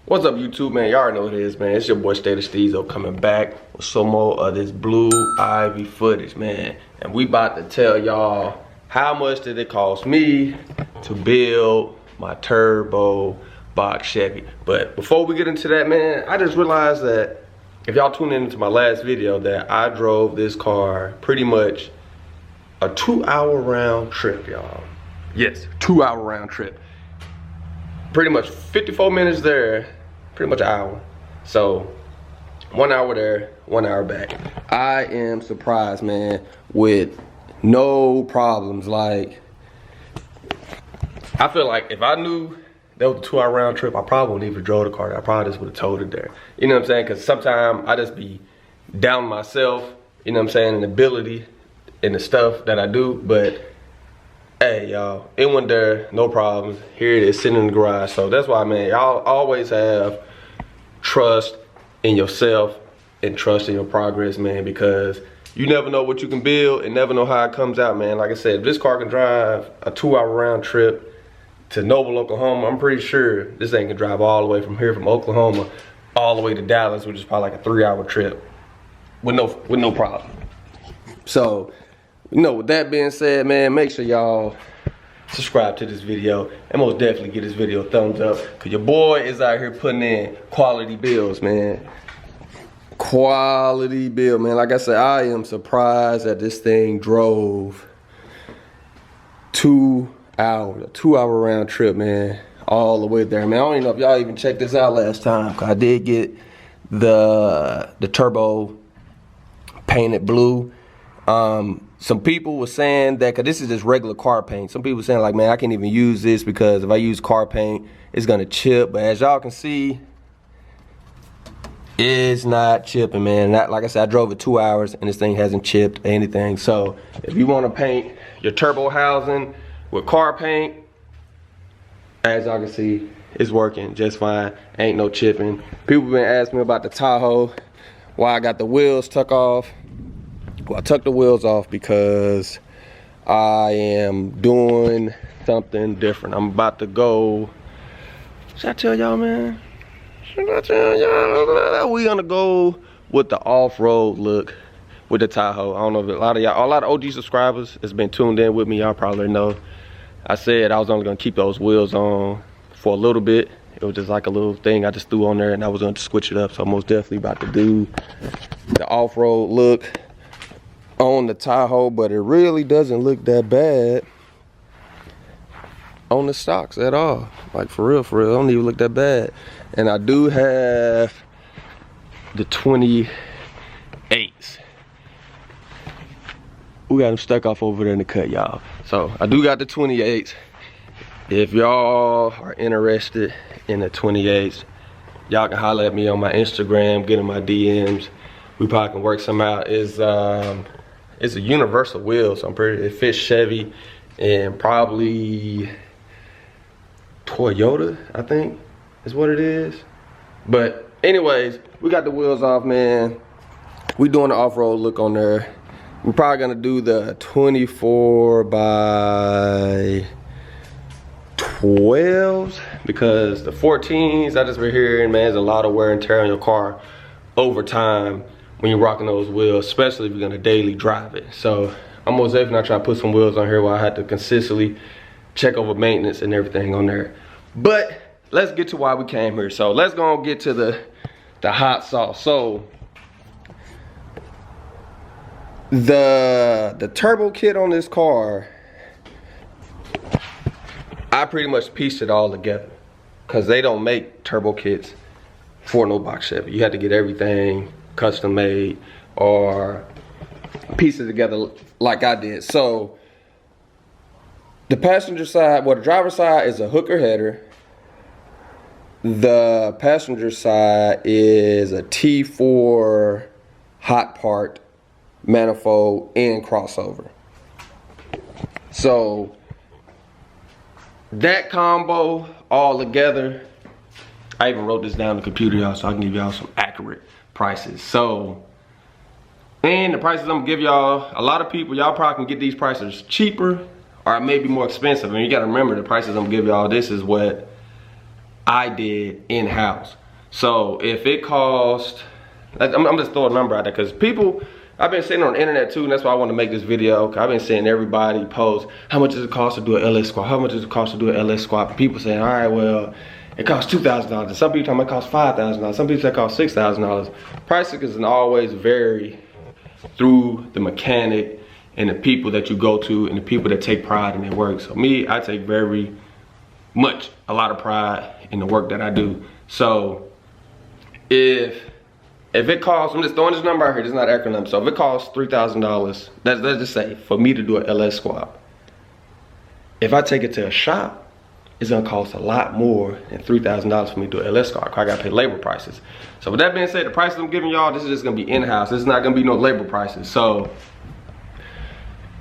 What's up, YouTube, man? Y'all already know what it is, man. It's your boy State of Steezo coming back with some more of this Blue Ivy footage, man. And we about to tell y'all how much did it cost me to build my turbo box Chevy. But before we get into that, man, I just realized that if y'all tuned into my last video that I drove this car pretty much a 2-hour round trip, y'all. Yes, 2-hour round trip. Pretty much 54 minutes there, pretty much an hour. So 1 hour there, 1 hour back. I am surprised, man, with no problems. Like, I feel like if I knew that was a 2-hour round trip, I probably wouldn't even drove the car. I probably just would have towed it there. You know what I'm saying? Because sometimes I just be down myself, you know what I'm saying, and the ability and the stuff that I do. But hey, y'all, it went there, no problems. Here it is, sitting in the garage. So that's why, man, y'all always have trust in yourself and trust in your progress, man, because you never know what you can build and never know how it comes out, man. Like I said, if this car can drive a 2-hour round trip to Noble, Oklahoma, I'm pretty sure this thing can drive all the way from here, from Oklahoma, all the way to Dallas, which is probably like a 3-hour trip with no problem. So, you know, with that being said, man, make sure y'all subscribe to this video and most definitely give this video a thumbs up, because your boy is out here putting in quality builds, man. Quality build, man. Like I said, I am surprised that this thing drove 2 hours, a 2-hour round trip, man, all the way there, man. I don't even know if y'all even checked this out last time, because I did get the turbo painted blue. Some people were saying that, because this is just regular car paint, some people were saying like, man, I can't even use this because if I use car paint, it's gonna chip. But as y'all can see, it's not chipping, man. Like I said, I drove it 2 hours and this thing hasn't chipped or anything. So if you want to paint your turbo housing with car paint, as y'all can see, it's working just fine. Ain't no chipping. People been asking me about the Tahoe, why I got the wheels tucked off. Well, I took the wheels off because I am doing something different. I'm about to go. Should I tell y'all, man? Should I tell y'all? We gonna go with the off-road look with the Tahoe. I don't know if a lot of OG subscribers has been tuned in with me. Y'all probably know. I said I was only gonna keep those wheels on for a little bit. It was just like a little thing I just threw on there, and I was gonna switch it up. So I'm most definitely about to do the off-road look on the Tahoe, but it really doesn't look that bad on the stocks at all. Like, for real, it don't even look that bad. And I do have the 28s. We got them stuck off over there in the cut, y'all. So I do got the 28s. If y'all are interested in the 28s, y'all can holler at me on my Instagram, get in my DMs. We probably can work some out. It's a universal wheel, so it fits Chevy and probably Toyota, I think is what it is. But anyways, we got the wheels off, man. We doing the off-road look on there. We're probably gonna do the 24 by 12s, because the 14s, I just been hearing, man, there's a lot of wear and tear on your car over time when you're rocking those wheels, especially if you're gonna daily drive it. So I'm most definitely not trying to put some wheels on here where I had to consistently check over maintenance and everything on there. But let's get to why we came here. So let's go and get to the hot sauce. So the turbo kit on this car, I pretty much pieced it all together, because they don't make turbo kits for no box Chevy. You had to get everything custom made or piece it together like I did. So the passenger side, well, the driver's side is a hooker header. The passenger side is a T4 hot part manifold and crossover. So that combo all together, I even wrote this down on the computer, y'all, so I can give y'all some accurate prices. So, and the prices I'm gonna give y'all, a lot of people, y'all probably can get these prices cheaper or maybe more expensive. And you gotta remember, the prices I'm gonna give y'all, this is what I did in-house. So if it cost, I'm just throwing a number out there because people, I've been seeing on the internet too, and that's why I want to make this video. I've been seeing everybody post, how much does it cost to do an LS squat? How much does it cost to do an LS squat? People saying, all right, well, it costs $2,000. Some people tell me it costs $5,000. Some people say it costs $6,000. Prices can always vary through the mechanic and the people that you go to and the people that take pride in their work. So me, I take a lot of pride in the work that I do. So if it costs, I'm just throwing this number out here, this is not acronym. So if it costs $3,000, let's just say for me to do an LS squat, if I take it to a shop, it's gonna cost a lot more than $3,000 for me to do an LS squat. I gotta pay labor prices. So with that being said, the prices I'm giving y'all, this is just gonna be in-house. This is not gonna be no labor prices. So,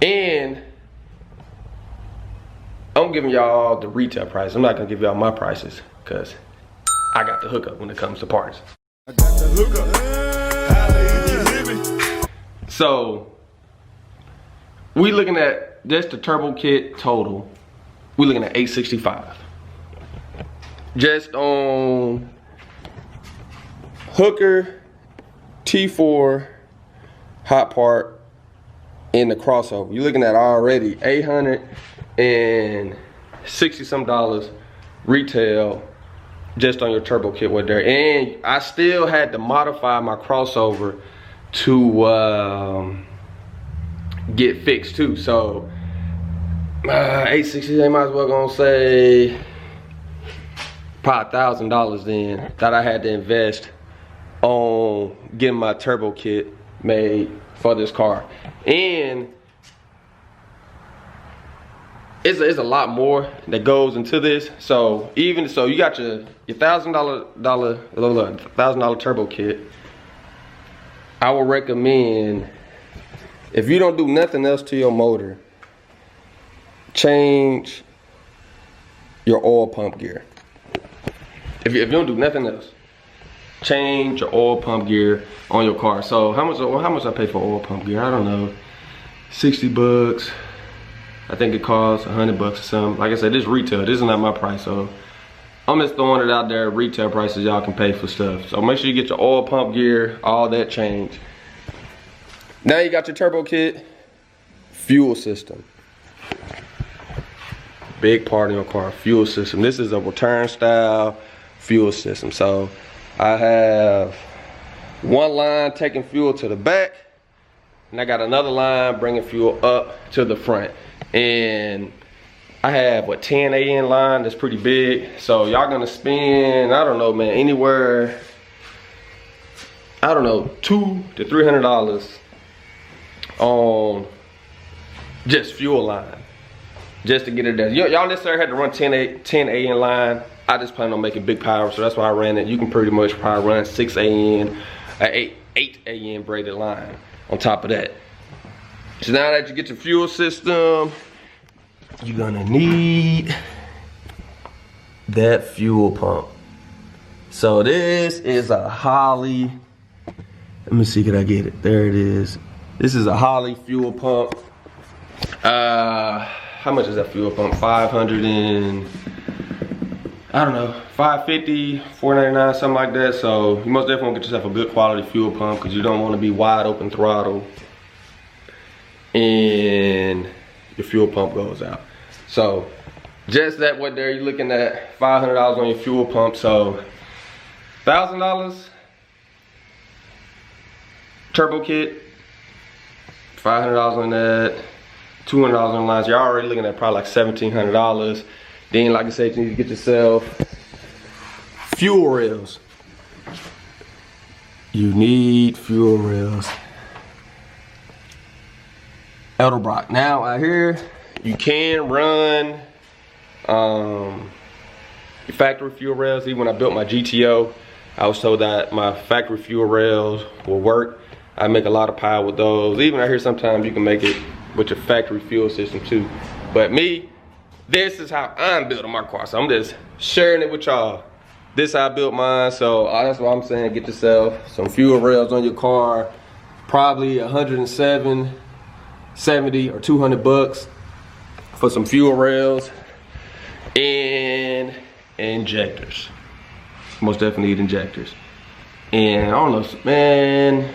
and I'm giving y'all the retail price. I'm not gonna give y'all my prices because I got the hookup when it comes to parts. I got the hookup. So we looking at just the turbo kit total. We looking at $865. Just on hooker, T4, hot part, in the crossover. You're looking at already $860 some retail just on your turbo kit with there. And I still had to modify my crossover to get fixed too. So $860, they might as well gonna say probably $1,000 then that I had to invest on getting my turbo kit made for this car. And it's a lot more that goes into this. So even so, you got your $1,000 turbo kit. I would recommend, if you don't do nothing else to your motor, change your oil pump gear. If you don't do nothing else, change your oil pump gear on your car. So how much I pay for oil pump gear? I don't know, 60 bucks. I think it costs 100 bucks or something. Like I said, this retail, this is not my price. So I'm just throwing it out there, retail prices y'all can pay for stuff. So make sure you get your oil pump gear, all that change. Now you got your turbo kit, fuel system. Big part of your car, fuel system. This is a return style fuel system. So I have one line taking fuel to the back, and I got another line bringing fuel up to the front. And I have a 10 AN line that's pretty big. So y'all gonna spend, I don't know, man, anywhere, I don't know, $200 to $300 on just fuel line, just to get it there. Y'all necessarily had to run 10 AN line. I just plan on making big power, so that's why I ran it. You can pretty much probably run 6 AN, 8 AN braided line on top of that. So now that you get your fuel system, you're gonna need that fuel pump. So this is a Holley. Let me see, can I get it? There it is. This is a Holley fuel pump. How much is that fuel pump? 500 and, I don't know, 550, 499, something like that. So you most definitely want to get yourself a good quality fuel pump because you don't want to be wide open throttle and your fuel pump goes out. So just that what there, you're looking at $500 on your fuel pump. So $1,000 turbo kit, $500 on that, $200 on lines. You're already looking at probably like $1,700. Then, like I said, you need to get yourself fuel rails. You need fuel rails. Edelbrock. Now out here, you can run your factory fuel rails. Even when I built my GTO, I was told that my factory fuel rails will work. I make a lot of power with those. Even out here, sometimes you can make it with your factory fuel system too. But me, this is how I'm building my car. So I'm just sharing it with y'all. This is how I built mine. So that's what I'm saying. Get yourself some fuel rails on your car. Probably 170 or 200 bucks for some fuel rails. And injectors. Most definitely need injectors. And I don't know, man,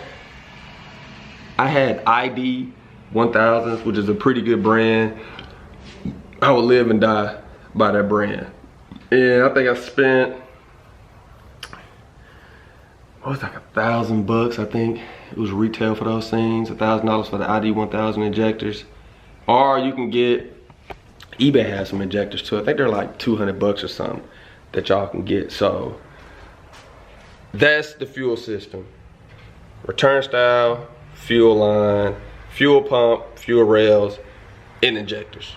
I had ID 1000s, which is a pretty good brand. I would live and die by that brand. And I think I spent, what was it, like $1,000, I think. It was retail for those things, $1,000 for the ID 1000 injectors. Or you can get, eBay has some injectors too. I think they're like $200 or something that y'all can get. So that's the fuel system. Return style, fuel line, fuel pump, fuel rails, and injectors.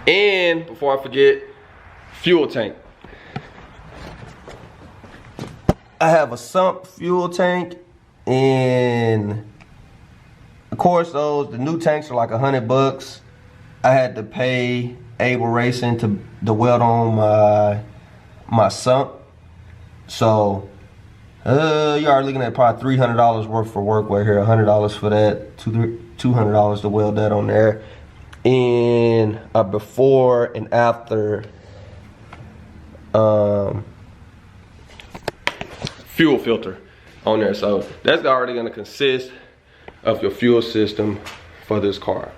And before I forget, fuel tank. I have a sump fuel tank, and of course the new tanks are like $100. I had to pay Able Racing to weld on my sump. So you are looking at probably $300 worth for work right here. $100 for that, $200 to weld that on there. And a before and after fuel filter on there. So that's already gonna consist of your fuel system for this car.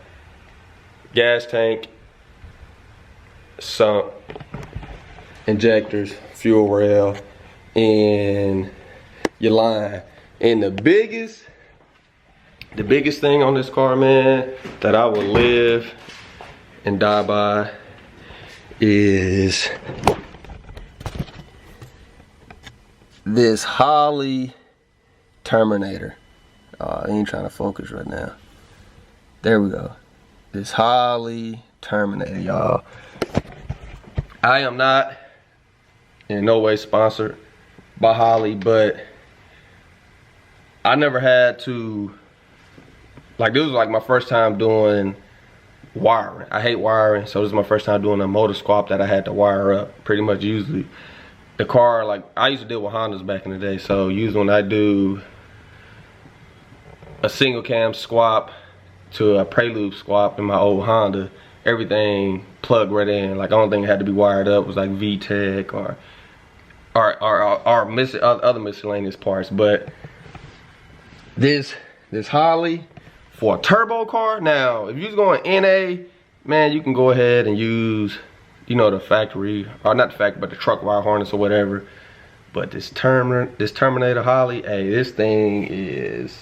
Gas tank, sump, injectors, fuel rail, and your line. And the biggest thing on this car, man, that I will live and die by is this Holley Terminator. I ain't trying to focus right now. There we go. This Holley Terminator, y'all. I am not in no way sponsored by Holley, but I never had to, like, this was like my first time doing wiring. I hate wiring, so this is my first time doing a motor swap that I had to wire up. Pretty much usually the car, like, I used to deal with Hondas back in the day, so usually when I do a single cam swap to a prelude swap in my old Honda, everything plugged right in. Like, the only thing that had to be wired up was like VTEC or other miscellaneous parts. But this Holley for a turbo car. Now, if you're going NA, man, you can go ahead and use, you know, the factory, or not the factory, but the truck wire harness or whatever. But this Terminator Holley, hey, this thing is,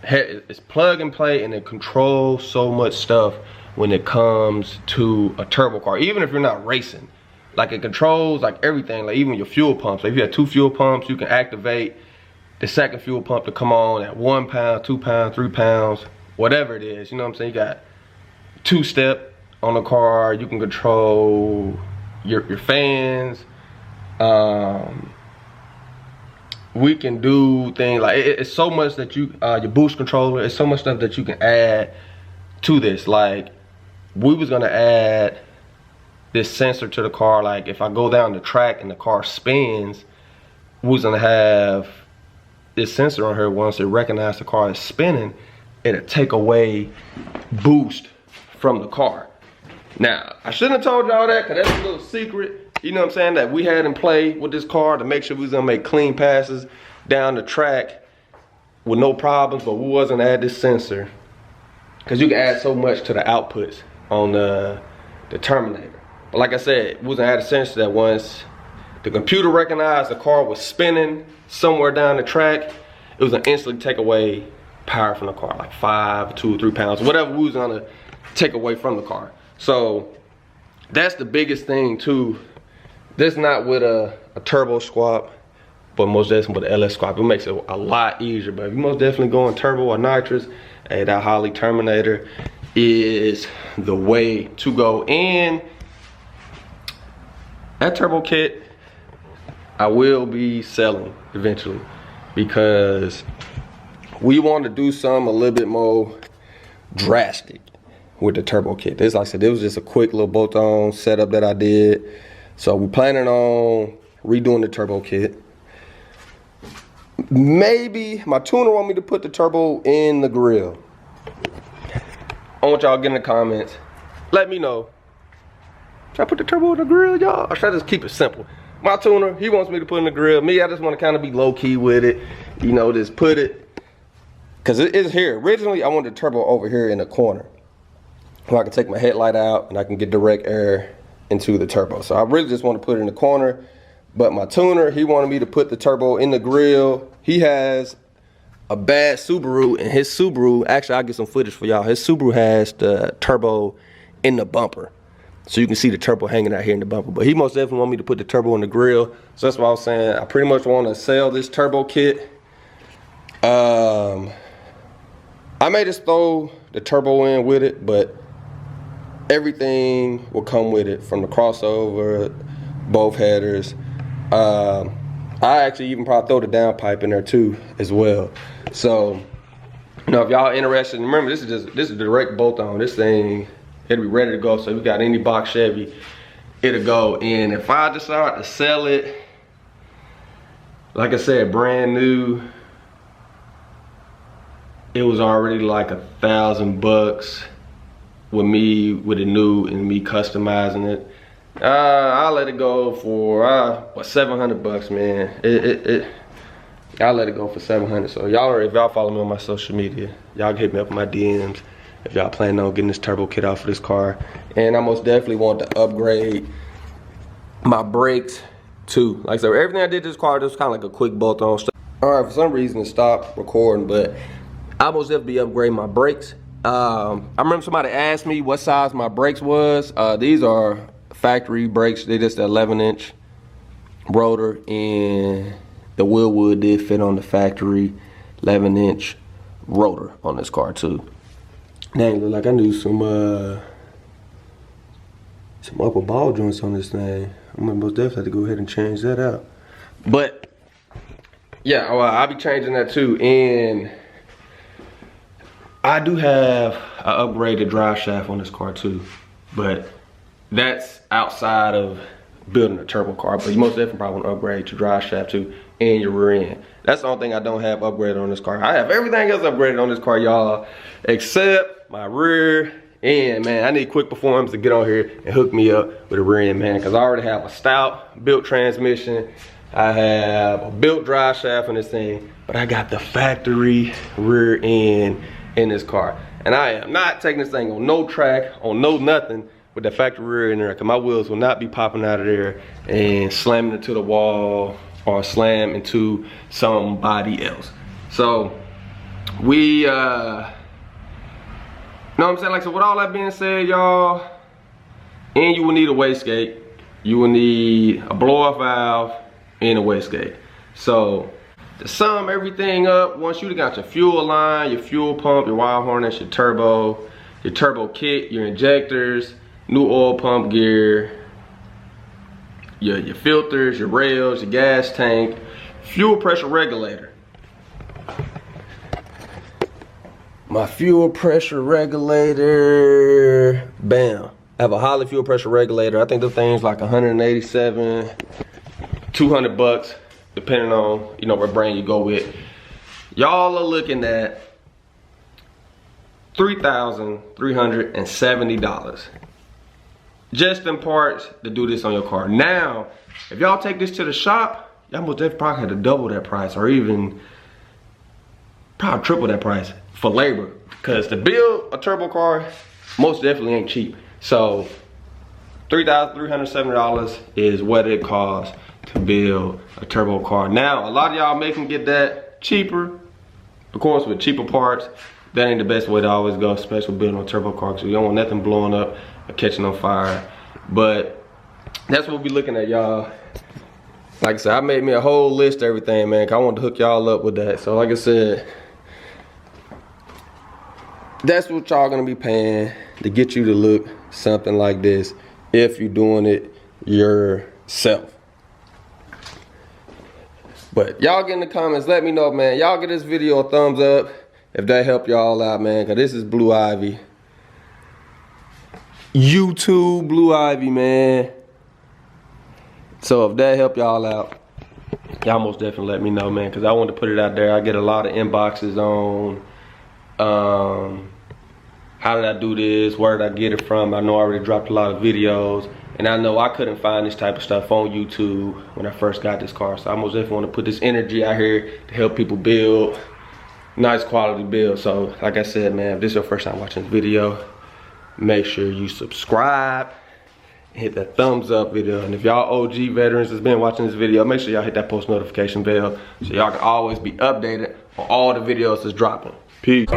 it's plug and play, and it controls so much stuff when it comes to a turbo car. Even if you're not racing, like, it controls like everything, like even your fuel pumps. Like, if you have 2 fuel pumps, you can activate the second fuel pump to come on at 1 pound, 2 pounds, 3 pounds, whatever it is. You know what I'm saying? You got 2-step on the car. You can control your fans. We can do things like, it's so much that you, your boost controller, it's so much stuff that you can add to this. Like, we was gonna add this sensor to the car. Like, if I go down the track and the car spins, we was gonna have this sensor on here. Once it recognizes the car is spinning, it'll take away boost from the car. Now, I shouldn't have told y'all that, because that's a little secret, you know what I'm saying, that we had in play with this car to make sure we was gonna make clean passes down the track with no problems. But we wasn't gonna add this sensor, because you can add so much to the outputs on the Terminator. But like I said, we was gonna add a sensor that once the computer recognized the car was spinning somewhere down the track, it was gonna instantly take away power from the car, like 5, 2, 3 pounds, whatever we was gonna take away from the car. So that's the biggest thing too. This not with a turbo swap, but most definitely with an LS swap. It makes it a lot easier. But if you're most definitely going turbo or nitrous, hey, that Holley Terminator is the way to go. And that turbo kit, I will be selling eventually, because we want to do something a little bit more drastic with the turbo kit. This, like I said, it was just a quick little bolt-on setup that I did. So we're planning on redoing the turbo kit. Maybe my tuner want me to put the turbo in the grill. I want y'all to get in the comments. Let me know Should I put the turbo in the grill, y'all? Or should I just keep it simple? My tuner, he wants me to put in the grill. Me, I just want to kind of be low-key with it. You know, just put it. Because it is here. Originally, I wanted the turbo over here in the corner. So I can take my headlight out and I can get direct air into the turbo. So I really just want to put it in the corner. But my tuner, he wanted me to put the turbo in the grill. He has a bad Subaru, and his Subaru, actually I'll get some footage for y'all. His Subaru has the turbo in the bumper. So you can see the turbo hanging out here in the bumper. But he most definitely want me to put the turbo in the grill. So that's why I was saying I pretty much want to sell this turbo kit. I may just throw the turbo in with it, but everything will come with it, from the crossover, both headers. I actually even probably throw the downpipe in there too as well. So, you know, if y'all interested, remember this is a direct bolt on. This thing, it'll be ready to go. So if you got any box Chevy, it'll go. And if I decide to sell it, like I said, brand new, it was already like $1,000 with me with it new and me customizing it. I'll let it go for what, $700, man. I'll let it go for $700. So y'all, if y'all follow me on my social media, y'all can hit me up in my DMs if y'all planning on getting this turbo kit out for this car. And I most definitely want to upgrade my brakes too. Like I said, everything I did to this car just kind of like a quick bolt on stuff. All right, for some reason it stopped recording, but I most definitely upgrade my brakes. I remember somebody asked me what size my brakes was. These are factory brakes. They're just an 11-inch rotor, and the wheel wood did fit on the factory 11-inch rotor on this car too. Dang, look like I knew some upper ball joints on this thing. I'm gonna most definitely have to go ahead and change that out. But yeah, well, I'll be changing that too. And I do have an upgraded drive shaft on this car too, but that's outside of building a turbo car. But you most definitely probably want to upgrade your drive shaft too and your rear end. That's the only thing I don't have upgraded on this car. I have everything else upgraded on this car, y'all, except my rear end, man. I need Quick Performance to get on here and hook me up with a rear end, man, because I already have a stout built transmission. I have a built drive shaft on this thing, but I got the factory rear end in this car. And I am not taking this thing on no track, on no nothing with the factory rear in there, because my wheels will not be popping out of there and slamming into the wall or slam into somebody else. So we know what I'm saying? Like, so with all that being said, y'all, and you will need a wastegate, you will need a blow-off valve and a wastegate. So to sum everything up, once you got your fuel line, your fuel pump, your wild harness, your turbo kit, your injectors, new oil pump gear, your filters, your rails, your gas tank, fuel pressure regulator. My fuel pressure regulator, bam. I have a Holley fuel pressure regulator. I think the thing's like 187, 200 bucks, depending on, you know, what brand you go with. Y'all are looking at $3,370 just in parts to do this on your car. Now, if y'all take this to the shop, y'all most definitely probably had to double that price, or even probably triple that price for labor, because to build a turbo car most definitely ain't cheap. So $3,370 is what it costs to build a turbo car. Now, a lot of y'all may can get that cheaper, of course, with cheaper parts. That ain't the best way to always go, especially building a turbo car, because you don't want nothing blowing up or catching on fire. But that's what we'll be looking at, y'all. Like I said, I made me a whole list of everything, man, because I wanted to hook y'all up with that. So like I said, that's what y'all gonna be paying to get you to look something like this if you're doing it yourself. But y'all get in the comments, let me know, man. Y'all give this video a thumbs up if that helped y'all out, man, because this is Blue Ivy. YouTube Blue Ivy, man. So if that helped y'all out, y'all most definitely let me know, man, because I want to put it out there. I get a lot of inboxes on how did I do this, where did I get it from. I know I already dropped a lot of videos, And I know I couldn't find this type of stuff on YouTube when I first got this car. So I most definitely want to put this energy out here to help people build nice quality builds. So like I said, man, if this is your first time watching this video, make sure you subscribe, hit that thumbs up video. And if y'all OG veterans that's been watching this video, make sure y'all hit that post notification bell so y'all can always be updated on all the videos that's dropping. Peace.